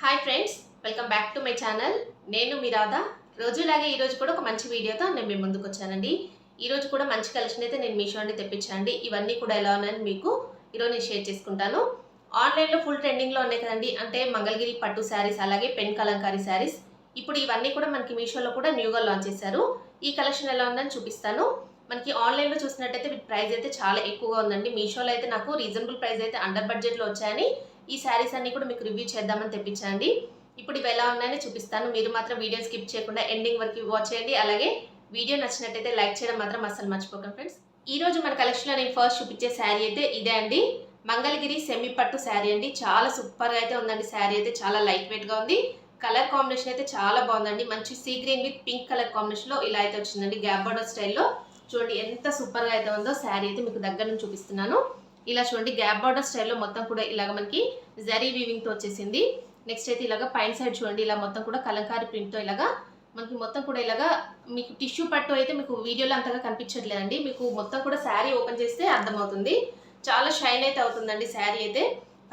Hi friends, welcome back to my channel. నేను మీ రాధా. రోజులాగే ఈరోజు కూడా ఒక మంచి వీడియోతో నేను మీ ముందుకు వచ్చానండి. ఈరోజు కూడా మంచి కలెక్షన్ అయితే నేను మీషో నుండి తెప్పించానండి. ఇవన్నీ కూడా ఎలా ఉన్నాయని మీకు ఈరోజు నేను షేర్ చేసుకుంటాను. ఆన్లైన్లో ఫుల్ ట్రెండింగ్లో ఉన్నాయి కదండి, అంటే మంగళగిరి పట్టు శారీస్, అలాగే పెన్ కలంకారీ శారీస్. ఇప్పుడు ఇవన్నీ కూడా మనకి మీషోలో కూడా న్యూగా లాంచ్ చేశారు. ఈ కలెక్షన్ ఎలా ఉందని చూపిస్తాను. మనకి ఆన్లైన్లో చూసినట్టయితే వీటి ప్రైస్ అయితే చాలా ఎక్కువగా ఉందండి. మీషోలో అయితే నాకు రీజనబుల్ ప్రైస్ అయితే అండర్ బడ్జెట్లో వచ్చాయని ఈ శారీస్ అన్ని కూడా మీకు రివ్యూ చేద్దామని తెప్పించండి. ఇప్పుడు ఇవి ఎలా ఉన్నాయని చూపిస్తాను. మీరు మాత్రం వీడియో స్కిప్ చేయకుండా ఎండింగ్ వరకు వాచ్ చేయండి. అలాగే వీడియో నచ్చినట్టయితే లైక్ చేయడం మాత్రం అస్సలు మర్చిపోకండి ఫ్రెండ్స్. ఈ రోజు మన కలెక్షన్లో నేను ఫస్ట్ చూపించే శారీ అయితే ఇదే అండి. మంగళగిరి సెమీ పట్టు శారీ అండి. చాలా సూపర్గా అయితే ఉందండి. శారీ అయితే చాలా లైట్ వెయిట్గా ఉంది. కలర్ కాంబినేషన్ అయితే చాలా బాగుందండి. మంచి sea green with pink colour కాంబినేషన్లో ఇలా అయితే వచ్చిందండి. గ్యాప్ బార్డర్ స్టైల్లో చూడండి ఎంత సూపర్గా అయితే ఉందో. శారీ అయితే మీకు దగ్గర నుంచి చూపిస్తున్నాను. ఇలా చూడండి, గ్యాప్ బార్డర్ స్టైల్లో మొత్తం కూడా ఇలాగ మనకి జరీ వీవింగ్తో వచ్చేసింది. నెక్స్ట్ అయితే ఇలాగ పైన సైడ్ చూడండి, ఇలా మొత్తం కూడా కలంకారీ ప్రింట్తో ఇలాగా మనకి మొత్తం కూడా ఇలాగా మీకు టిష్యూ పట్టు అయితే మీకు వీడియోలో అంతగా కనిపించట్లేదండి. మీకు మొత్తం కూడా శారీ ఓపెన్ చేస్తే అర్థమవుతుంది. చాలా షైన్ అయితే అవుతుందండి శారీ అయితే.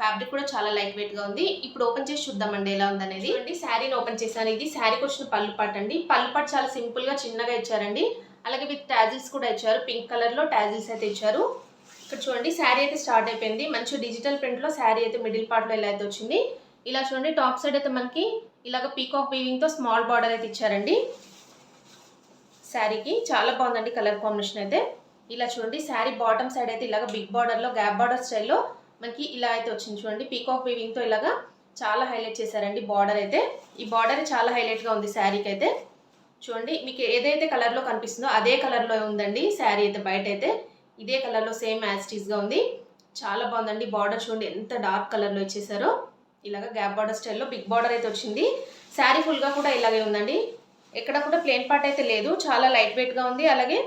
ఫ్యాబ్రిక్ కూడా చాలా లైట్ వెయిట్గా ఉంది. ఇప్పుడు ఓపెన్ చేసి చూద్దామండి ఎలా ఉందనేది. అండి శారీని ఓపెన్ చేశాను. ఇది శారీకి వచ్చిన పళ్ళు పాటు అండి. పళ్ళు పాటు చాలా సింపుల్గా చిన్నగా ఇచ్చారండి. అలాగే విత్ టాజిల్స్ కూడా ఇచ్చారు. పింక్ కలర్లో టాజిల్స్ అయితే ఇచ్చారు. ఇక్కడ చూడండి శారీ అయితే స్టార్ట్ అయిపోయింది. మంచి డిజిటల్ ప్రింట్లో శారీ అయితే మిడిల్ పార్ట్లో ఇలా అయితే వచ్చింది. ఇలా చూడండి టాప్ సైడ్ అయితే మనకి ఇలాగ పీకాక్ వీవింగ్తో స్మాల్ బార్డర్ అయితే ఇచ్చారండి. శారీకి చాలా బాగుందండి కలర్ కాంబినేషన్ అయితే. ఇలా చూడండి శారీ బాటమ్ సైడ్ అయితే ఇలాగ బిగ్ బార్డర్లో గ్యాప్ బార్డర్ స్టైల్లో మనకి ఇలా అయితే వచ్చింది. చూడండి పీకాక్ వీవింగ్తో ఇలాగా చాలా హైలైట్ చేశారండి బార్డర్ అయితే. ఈ బార్డర్ చాలా హైలైట్గా ఉంది శారీకి అయితే. చూడండి మీకు ఏదైతే కలర్లో కనిపిస్తుందో అదే కలర్లో ఉందండి శారీ అయితే. బయట అయితే ఇదే కలర్లో సేమ్ యాజ్ టీస్గా ఉంది. చాలా బాగుందండి. బార్డర్ చూడండి ఎంత డార్క్ కలర్లో ఇచ్చేసారో. ఇలాగ గ్యాప్ బార్డర్ స్టైల్లో బిగ్ బార్డర్ అయితే వచ్చింది. శారీ ఫుల్గా కూడా ఇలాగే ఉందండి. ఎక్కడ కూడా ప్లెయిన్ పార్ట్ అయితే లేదు. చాలా లైట్ వెయిట్గా ఉంది. అలాగే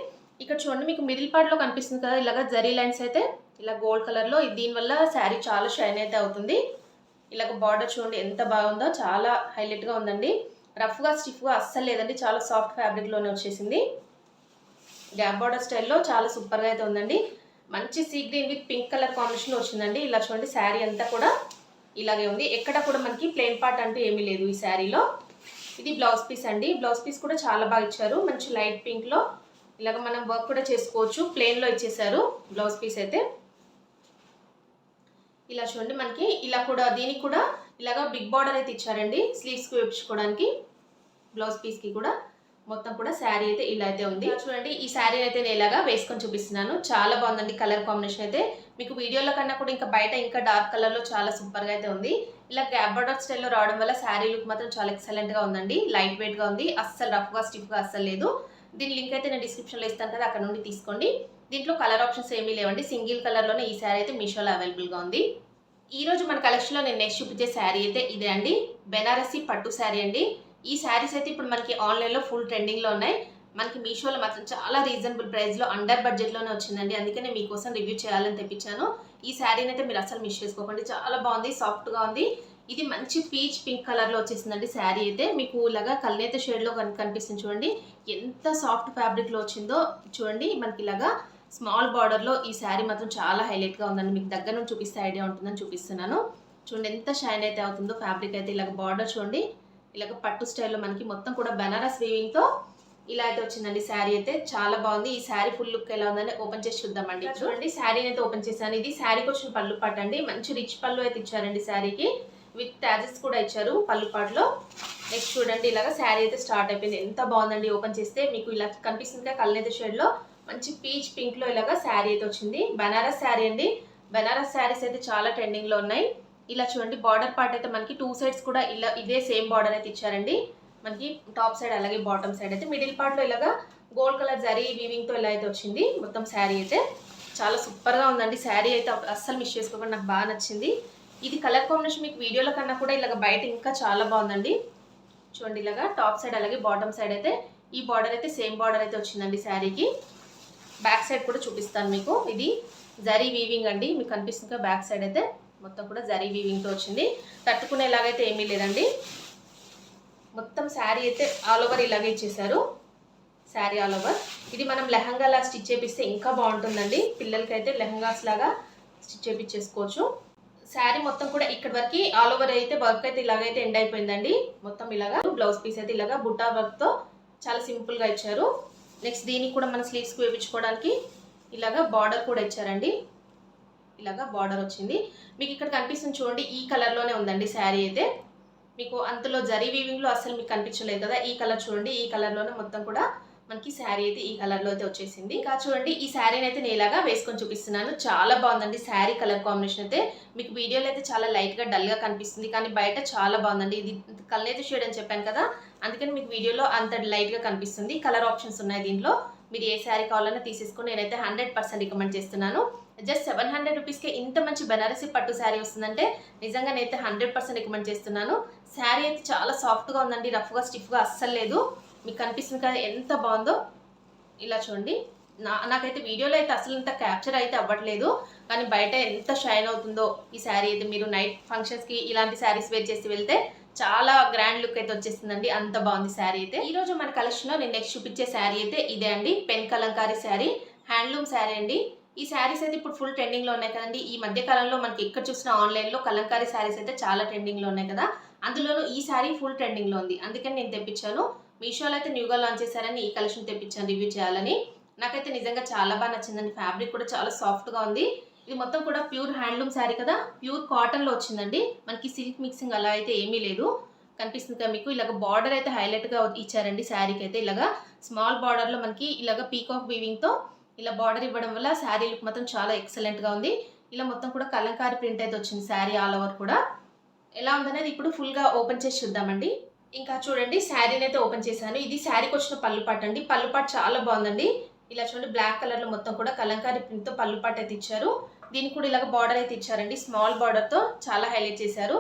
ఇక్కడ చూడండి మీకు మిడిల్ పార్ట్లో కనిపిస్తుంది కదా, ఇలాగ జరీ లైన్స్ అయితే ఇలా గోల్డ్ కలర్లో. దీనివల్ల శారీ చాలా షైన్ అయితే అవుతుంది. ఇలాగ బార్డర్ చూడండి ఎంత బాగుందో, చాలా హైలైట్గా ఉందండి. రఫ్గా స్టిఫ్గా అస్సలు లేదండి. చాలా సాఫ్ట్ ఫ్యాబ్రిక్లోనే వచ్చేసింది. గ్యాప్ బార్డర్ స్టైల్లో చాలా సూపర్గా అయితే ఉందండి. మంచి sea green with pink colour కాంబినేషన్లో వచ్చిందండి. ఇలా చూడండి శారీ అంతా కూడా ఇలాగే ఉంది. ఎక్కడ కూడా మనకి ప్లెయిన్ పార్ట్ అంటూ ఏమీ లేదు ఈ శారీలో. ఇది బ్లౌజ్ పీస్ అండి. బ్లౌజ్ పీస్ కూడా చాలా బాగా ఇచ్చారు. మంచి లైట్ పింక్లో ఇలాగ మనం వర్క్ కూడా చేసుకోవచ్చు. ప్లెయిన్లో ఇచ్చేసారు బ్లౌజ్ పీస్ అయితే. ఇలా చూడండి మనకి ఇలా కూడా దీనికి కూడా ఇలాగ బిగ్ బార్డర్ అయితే ఇచ్చారండి స్లీవ్స్కి వేపించుకోవడానికి. బ్లౌజ్ పీస్కి కూడా మొత్తం కూడా శారీ అయితే ఇలా అయితే ఉంది. చూడండి ఈ శారీ అయితే నేను ఇలాగా వేసుకొని చూపిస్తున్నాను. చాలా బాగుందండి కలర్ కాంబినేషన్ అయితే. మీకు వీడియోలో కన్నా కూడా ఇంకా బయట ఇంకా డార్క్ కలర్లో చాలా సూపర్గా అయితే ఉంది. ఇలా గ్యాప్ బార్డర్ స్టైల్లో రావడం వల్ల శారీ లుక్ మాత్రం చాలా ఎక్సలెంట్గా ఉందండి. లైట్ వెయిట్గా ఉంది. అస్సలు రఫ్గా స్టిఫ్గా అస్సలు లేదు. దీని లింక్ అయితే నేను డిస్క్రిప్షన్లో ఇస్తాను కదా, అక్కడ నుండి తీసుకోండి. దీంట్లో కలర్ ఆప్షన్స్ ఏమీ లేవండి. సింగిల్ కలర్లోనే ఈ శారీ అయితే మీషోలో అవైలబుల్గా ఉంది. ఈ రోజు మన కలెక్షన్లో నేను నెక్స్ట్ చూపించే శారీ అయితే ఇదే అండి. బెనారసి పట్టు శారీ అండి. ఈ శారీస్ అయితే ఇప్పుడు మనకి ఆన్లైన్లో ఫుల్ ట్రెండింగ్లో ఉన్నాయి. మనకి మీషోలో మాత్రం చాలా రీజనబుల్ ప్రైస్లో అండర్ బడ్జెట్లోనే వచ్చిందండి. అందుకనే మీకోసం రివ్యూ చేయాలని తెప్పించాను. ఈ శారీని అయితే మీరు అసలు మిస్ చేసుకోకండి. చాలా బాగుంది, సాఫ్ట్గా ఉంది. ఇది మంచి పీచ్ పింక్ కలర్లో వచ్చేసిందండి శారీ అయితే. మీకు ఇలాగా కల్నేత షేడ్లో కనిపిస్తుంది చూడండి. ఎంత సాఫ్ట్ ఫ్యాబ్రిక్లో వచ్చిందో చూడండి. మనకి ఇలాగా స్మాల్ బార్డర్లో ఈ శారీ మాత్రం చాలా హైలైట్గా ఉందండి. మీకు దగ్గర నుంచి చూపిస్తే ఐడియా ఉంటుందని చూపిస్తున్నాను. చూడండి ఎంత షైన్ అయితే అవుతుందో ఫ్యాబ్రిక్ అయితే. ఇలాగ బార్డర్ చూడండి, ఇలాగ పట్టు స్టైల్లో మనకి మొత్తం కూడా బనారస్ వీవింగ్తో ఇలా అయితే వచ్చిందండి శారీ అయితే. చాలా బాగుంది. ఈ శారీ ఫుల్ లుక్ ఎలా ఉందని ఓపెన్ చేసి చూద్దామండి. చూడండి శారీని అయితే ఓపెన్ చేశాను. ఇది శారీకి వచ్చిన పళ్ళు పాటు అండి. మంచి రిచ్ పళ్ళు అయితే ఇచ్చారండి శారీకి. విత్ టాజెస్ కూడా ఇచ్చారు పళ్ళు పాటులో. నెక్స్ట్ చూడండి ఇలాగ శారీ అయితే స్టార్ట్ అయిపోయింది. ఎంత బాగుందండి. ఓపెన్ చేస్తే మీకు ఇలా కనిపిస్తుంది కదా కల్నేత షేడ్లో మంచి పీచ్ పింక్లో ఇలాగ శారీ అయితే వచ్చింది. బనారస్ శారీ అండి. బనారస్ శారీస్ అయితే చాలా ట్రెండింగ్లో ఉన్నాయి. ఇలా చూడండి బార్డర్ పార్ట్ అయితే మనకి టూ సైడ్స్ కూడా ఇలా ఇదే సేమ్ బార్డర్ అయితే ఇచ్చారండి. మనకి టాప్ సైడ్ అలాగే బాటమ్ సైడ్ అయితే మిడిల్ పార్ట్లో ఇలాగా గోల్డ్ కలర్ జరీ వీవింగ్తో ఇలా అయితే వచ్చింది మొత్తం శారీ అయితే. చాలా సూపర్గా ఉందండి శారీ అయితే. అస్సలు మిస్ చేసుకోకుండా నాకు బాగా నచ్చింది. ఇది కలర్ కాంబినేషన్ మీకు వీడియోలో కన్నా కూడా ఇలాగ బయట ఇంకా చాలా బాగుందండి. చూడండి ఇలాగా టాప్ సైడ్ అలాగే బాటమ్ సైడ్ అయితే ఈ బార్డర్ అయితే సేమ్ బార్డర్ అయితే వచ్చిందండి శారీకి. బ్యాక్ సైడ్ కూడా చూపిస్తాను మీకు. ఇది జరీ వీవింగ్ అండి. మీకు కనిపిస్తుంది బ్యాక్ సైడ్ అయితే మొత్తం కూడా జరీ వీవింగ్తో వచ్చింది. తట్టుకునేలాగైతే ఏమీ లేదండి. మొత్తం శారీ అయితే ఆల్ ఓవర్ ఇలాగే ఇచ్చేసారు. Sari all over. ఇది మనం లెహంగా లాగా స్టిచ్ చేపిస్తే ఇంకా బాగుంటుందండి. పిల్లలకైతే లెహంగాస్ లాగా స్టిచ్ చేపించేసుకోవచ్చు. శారీ మొత్తం కూడా ఇక్కడ వరకు ఆల్ ఓవర్ అయితే వర్క్ అయితే ఇలాగైతే ఎండ్ అయిపోయిందండి. మొత్తం ఇలాగా బ్లౌజ్ పీస్ అయితే ఇలాగా బుట్టా వర్క్తో చాలా సింపుల్గా ఇచ్చారు. నెక్స్ట్ దీనికి కూడా మన స్లీవ్స్కి వేయించుకోవడానికి ఇలాగా బార్డర్ కూడా ఇచ్చారండి. ఇలాగా బార్డర్ వచ్చింది. మీకు ఇక్కడ కనిపిస్తుంది చూడండి, ఈ కలర్లోనే ఉందండి శారీ అయితే. మీకు అంతలో జరీ వీవింగ్లో అసలు మీకు కనిపించలేదు కదా, ఈ కలర్ చూడండి, ఈ కలర్లోనే మొత్తం కూడా మనకి శారీ అయితే ఈ కలర్లో అయితే వచ్చేసింది. ఇంకా చూడండి ఈ శారీని అయితే నేను ఇలాగా వేసుకొని చూపిస్తున్నాను. చాలా బాగుందండి శారీ కలర్ కాంబినేషన్ అయితే. మీకు వీడియోలో అయితే చాలా లైట్గా డల్గా కనిపిస్తుంది, కానీ బయట చాలా బాగుందండి. ఇది కల్నేత షేడ్ అని చెప్పాను కదా, అందుకని మీకు వీడియోలో అంత లైట్గా కనిపిస్తుంది. కలర్ ఆప్షన్స్ ఉన్నాయి దీంట్లో, మీరు ఏ శారీ కావాలన్నా తీసేసుకొని నేనైతే 100% రికమెండ్ చేస్తున్నాను. జస్ట్ 700 రూపీస్కే ఇంత మంచి బనారసి పట్టు శారీ వస్తుందంటే నిజంగా నేనైతే 100% రికమెండ్ చేస్తున్నాను. శారీ అయితే చాలా సాఫ్ట్గా ఉందండి, రఫ్గా స్టిఫ్గా అస్సలు లేదు. మీకు కనిపిస్తుంది కదా ఎంత బాగుందో. ఇలా చూడండి, నాకైతే వీడియోలో అయితే అసలు ఇంత క్యాప్చర్ అయితే అవ్వట్లేదు, కానీ బయట ఎంత షైన్ అవుతుందో ఈ శారీ అయితే. మీరు నైట్ ఫంక్షన్స్కి ఇలాంటి శారీస్ వేర్ చేసి వెళ్తే చాలా గ్రాండ్ లుక్ అయితే వచ్చేస్తుందండి, అంత బాగుంది శారీ అయితే. ఈ రోజు మన కలెక్షన్లో నేను నెక్స్ట్ చూపించే శారీ అయితే ఇదే అండి, పెన్ కలంకారీ శారీ, హ్యాండ్లూమ్ శారీ అండి. ఈ శారీస్ అయితే ఇప్పుడు ఫుల్ ట్రెండింగ్లో ఉన్నాయి కదండి. ఈ మధ్య కాలంలో మనకి ఎక్కడ చూసినా ఆన్లైన్లో కలంకారీ శారీస్ అయితే చాలా ట్రెండింగ్లో ఉన్నాయి కదా, అందులోనూ ఈ శారీ ఫుల్ ట్రెండింగ్లో ఉంది. అందుకని నేను తెప్పించాను. మీషోలో అయితే న్యూగా లాంచ్ చేశారని ఈ కలెక్షన్ తెప్పించాను రివ్యూ చేయాలని. నాకైతే నిజంగా చాలా బాగా నచ్చిందండి. ఫ్యాబ్రిక్ కూడా చాలా సాఫ్ట్గా ఉంది. ఇది మొత్తం కూడా ప్యూర్ హ్యాండ్లూమ్ శారీ కదా, ప్యూర్ కాటన్లో వచ్చిందండి. మనకి సిల్క్ మిక్సింగ్ అలా అయితే ఏమీ లేదు. కనిపిస్తుంది కదా మీకు, ఇలాగ బార్డర్ అయితే హైలైట్గా ఇచ్చారండి శారీకి అయితే. ఇలాగా స్మాల్ బార్డర్లో మనకి ఇలాగ పీకాక్ వీవింగ్తో ఇలా బార్డర్ ఇవ్వడం వల్ల శారీ లుక్ మాత్రం చాలా ఎక్సలెంట్గా ఉంది. ఇలా మొత్తం కూడా కలంకారీ ప్రింట్ అయితే వచ్చింది శారీ ఆల్ ఓవర్ కూడా. ఎలా ఉందనేది ఇప్పుడు ఫుల్గా ఓపెన్ చేసి చూద్దామండి. ఇంకా చూడండి శారీని అయితే ఓపెన్ చేశాను. ఇది శారీకి వచ్చిన పళ్ళు పాట అండి. పళ్ళు పాట చాలా బాగుందండి. ఇలా చూడండి బ్లాక్ కలర్లో మొత్తం కూడా కలంకారీ ప్రింట్తో పళ్ళు పాట అయితే ఇచ్చారు. దీనికి కూడా ఇలాగ బార్డర్ అయితే ఇచ్చారండి, స్మాల్ బార్డర్తో చాలా హైలైట్ చేశారు.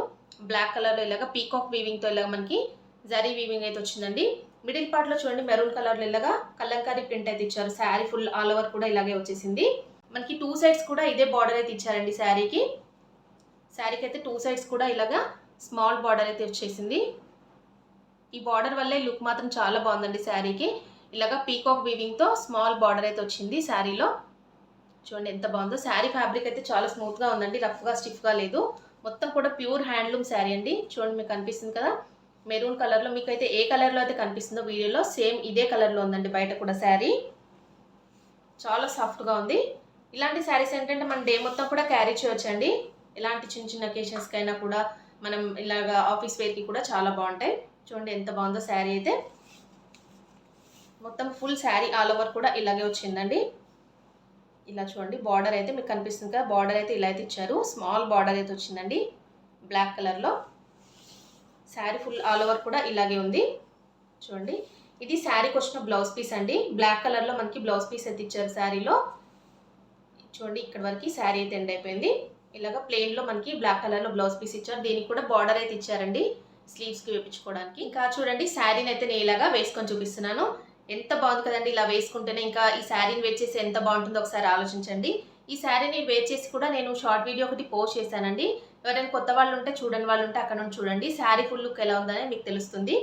బ్లాక్ కలర్లో ఇలాగ పీకాక్ వీవింగ్తో ఇలాగ మనకి జరీ వీవింగ్ అయితే వచ్చిందండి. మిడిల్ పార్ట్లో చూడండి మెరూన్ కలర్లో ఇలాగా కలంకారీ ప్రింట్ అయితే ఇచ్చారు. శారీ ఫుల్ ఆల్ ఓవర్ కూడా ఇలాగే వచ్చేసింది. మనకి 2 సైడ్స్ కూడా ఇదే బార్డర్ అయితే ఇచ్చారండి శారీకి. శారీకి అయితే 2 సైడ్స్ కూడా ఇలాగా స్మాల్ బార్డర్ అయితే వచ్చేసింది. ఈ బార్డర్ వల్లే లుక్ మాత్రం చాలా బాగుందండి శారీకి. ఇలాగా పీకాక్ వీవింగ్తో స్మాల్ బార్డర్ అయితే వచ్చింది శారీలో. చూడండి ఎంత బాగుందో. శారీ ఫ్యాబ్రిక్ అయితే చాలా స్మూత్గా ఉందండి, రఫ్గా స్టిఫ్గా లేదు. మొత్తం కూడా ప్యూర్ హ్యాండ్లూమ్ శారీ అండి. చూడండి మీకు కనిపిస్తుంది కదా మెరూన్ కలర్లో. మీకు అయితే ఏ కలర్లో అయితే కనిపిస్తుందో వీడియోలో సేమ్ ఇదే కలర్లో ఉందండి బయట కూడా శారీ. చాలా సాఫ్ట్గా ఉంది. ఇలాంటి శారీస్ ఏంటంటే మనం డే మొత్తం కూడా క్యారీ చేయొచ్చండి. ఇలాంటి చిన్న చిన్న అకేషన్స్కి అయినా కూడా మనం ఇలాగా ఆఫీస్ వేర్కి కూడా చాలా బాగుంటాయి. చూడండి ఎంత బాగుందో శారీ అయితే. మొత్తం ఫుల్ శారీ ఆల్ ఓవర్ కూడా ఇలాగే వచ్చిందండి. ఇలా చూడండి బార్డర్ అయితే మీకు కనిపిస్తుంది కదా, బార్డర్ అయితే ఇలా అయితే ఇచ్చారు. స్మాల్ బార్డర్ అయితే వచ్చిందండి బ్లాక్ కలర్లో. శారీ ఫుల్ ఆల్ ఓవర్ కూడా ఇలాగే ఉంది. చూడండి ఇది శారీకి వచ్చిన బ్లౌజ్ పీస్ అండి. బ్లాక్ కలర్లో మనకి బ్లౌజ్ పీస్ అయితే ఇచ్చారు శారీలో. చూడండి ఇక్కడ వరకు శారీ అయితే ఎండ్ అయిపోయింది. ఇలాగ ప్లెయిన్లో మనకి బ్లాక్ కలర్లో బ్లౌజ్ పీస్ ఇచ్చారు. దీనికి కూడా బార్డర్ అయితే ఇచ్చారండి స్లీవ్స్కి వేయించుకోవడానికి. ఇంకా చూడండి శారీని అయితే నేను ఇలాగా వేసుకొని చూపిస్తున్నాను. ఎంత బాగుంది కదండి. ఇలా వేసుకుంటేనే ఇంకా ఈ శారీని వేర్ చేసి ఎంత బాగుంటుందో ఒకసారి ఆలోచించండి. ఈ శారీని వేర్ చేసి కూడా నేను షార్ట్ వీడియో ఒకటి పోస్ట్ చేశానండి. ఎవరైనా కొత్త వాళ్ళు ఉంటే చూడని వాళ్ళు ఉంటే అక్కడ నుండి చూడండి. శారీ ఫుల్ లుక్ ఎలా ఉందని మీకు తెలుస్తుంది.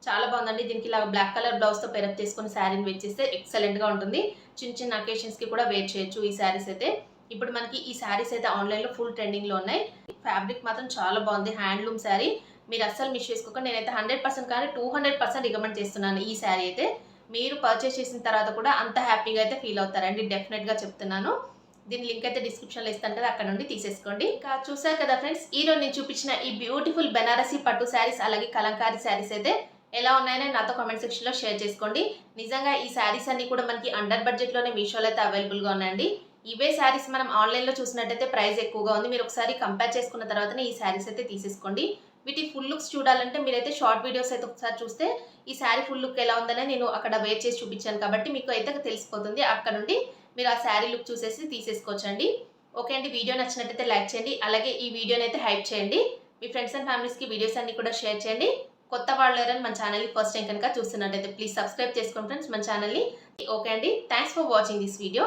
చాలా బాగుందండి. దీనికి ఇలా బ్లాక్ కలర్ బ్లౌజ్తో పెరప్ చేసుకొని శారీని వేర్ చేస్తే ఎక్సలెంట్గా ఉంటుంది. చిన్న చిన్న అకేషన్స్కి కూడా వేర్ చేయొచ్చు ఈ శారీస్ అయితే. ఇప్పుడు మనకి ఈ శారీస్ అయితే ఆన్లైన్లో ఫుల్ ట్రెండింగ్లో ఉన్నాయి. ఫ్యాబ్రిక్ మాత్రం చాలా బాగుంది. హ్యాండ్లూమ్ శారీ మీరు అస్సలు మిస్ చేసుకోకండి. నేనైతే 100% కానీ 200% రికమెండ్ చేస్తున్నాను ఈ శారీ అయితే. మీరు పర్చేస్ చేసిన తర్వాత కూడా అంత హ్యాపీగా అయితే ఫీల్ అవుతారండి, డెఫినెట్గా చెప్తున్నాను. దీని లింక్ అయితే డిస్క్రిప్షన్లో ఇస్తాను కదా, అక్కడ నుండి తీసేసుకోండి. ఇంకా చూసారు కదా ఫ్రెండ్స్, ఈరోజు నేను చూపించిన ఈ బ్యూటిఫుల్ బెనారసీ పట్టు శారీస్ అలాగే కలంకారీ శారీస్ అయితే ఎలా ఉన్నాయని నాతో కామెంట్ సెక్షన్లో షేర్ చేసుకోండి. నిజంగా ఈ శారీస్ అన్ని కూడా మనకి అండర్ బడ్జెట్లోనే మీషోలో అయితే అవైలబుల్గా ఉన్నాయండి. ఇవే శారీస్ మనం ఆన్లైన్లో చూసినట్టయితే ప్రైస్ ఎక్కువగా ఉంది. మీరు ఒకసారి కంపేర్ చేసుకున్న తర్వాతనే ఈ శారీస్ అయితే తీసేసుకోండి. వీటి ఫుల్ లుక్స్ చూడాలంటే మీరైతే షార్ట్ వీడియోస్ అయితే ఒకసారి చూస్తే ఈ శారీ ఫుల్ లుక్ ఎలా ఉందని నేను అక్కడ వేర్ చేసి చూపించాను కాబట్టి మీకు అయితే తెలిసిపోతుంది. అక్కడ నుండి మీరు ఆ శారీ లుక్ చూసేసి తీసేసుకోవచ్చండి. ఓకే అండి, వీడియో నచ్చినట్టయితే లైక్ చేయండి. అలాగే ఈ వీడియోని అయితే హైప్ చేయండి. మీ ఫ్రెండ్స్ అండ్ ఫ్యామిలీస్కి వీడియోస్ అన్ని కూడా షేర్ చేయండి. కొత్త వాళ్ళు ఎవరైనా మన ఛానల్ని ఫస్ట్ టైం కనుక చూస్తున్నట్టయితే ప్లీజ్ సబ్స్క్రైబ్ చేసుకోండి ఫ్రెండ్స్ మన ఛానల్ని. ఓకే అండి, thanks for watching this video.